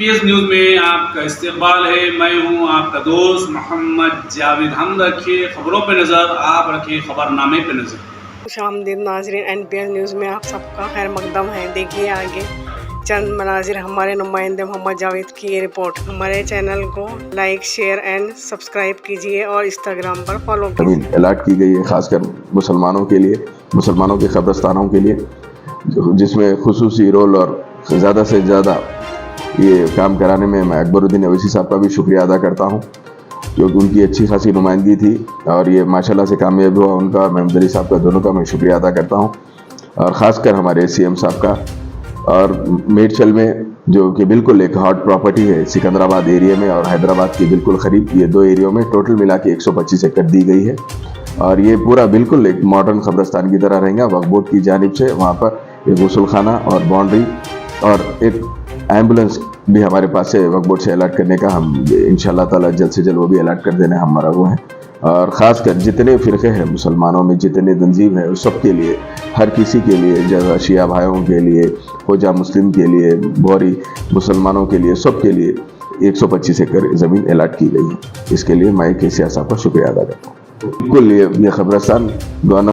PS news میں آپ کا استقبال ہے. میں ہوں آپ کا دوست محمد جاوید. ہم رکھیے خبروں پہ نظر, آپ رکھیے خبر نامے پہ نظر. خوش آمدید ناظرین, NPS نیوز میں آپ سب کا خیر مقدم ہے. دیکھیے آگے چند مناظر ہمارے نمائندے محمد جاوید کی یہ رپورٹ. ہمارے چینل کو لائک, شیئر اینڈ سبسکرائب کیجیے اور انسٹاگرام پر فالو کیجیے. الرٹ کی گئی ہے خاص کر مسلمانوں کے لیے, مسلمانوں کے قبرستانوں کے لیے, جس میں خصوصی رول اور زیادہ سے زیادہ یہ کام کرانے میں میں اکبر الدین اویسی صاحب کا بھی شکریہ ادا کرتا ہوں, کیونکہ ان کی اچھی خاصی نمائندگی تھی اور یہ ماشاءاللہ سے کامیاب ہوا. ان کا اور محمد علی صاحب کا, دونوں کا میں شکریہ ادا کرتا ہوں, اور خاص کر ہمارے CM صاحب کا. اور میڈچل میں جو کہ بالکل ایک ہاٹ پراپرٹی ہے سکندرآباد ایریا میں اور حیدرآباد کے بالکل قریب, یہ دو ایریوں میں ٹوٹل ملا کے 125 ایکڑ دی گئی ہے, اور یہ پورا بالکل ایک ماڈرن قبرستان کی طرح رہے گا. وقف بورڈ کی جانب سے وہاں پر ایک غسل خانہ اور باؤنڈری اور ایک ایمبولینس بھی ہمارے پاس ہے وقف بورڈ سے الاٹ کرنے کا. ہم انشاءاللہ تعالی جلد سے جلد وہ بھی الاٹ کر دینے ہمارا وہ ہے. اور خاص کر جتنے فرقے ہیں مسلمانوں میں, جتنے تنظیم ہیں, اس سب کے لیے, ہر کسی کے لیے, جیسا شیعہ بھائیوں کے لیے, خوجہ مسلم کے لیے, بوری مسلمانوں کے لیے, سب کے لیے 125 ایکڑ زمین الاٹ کی گئی ہے. اس کے لیے میں KCR صاحب کا شکریہ ادا کرتا ہوں. بالکل یہ قبرستان گورنمنٹ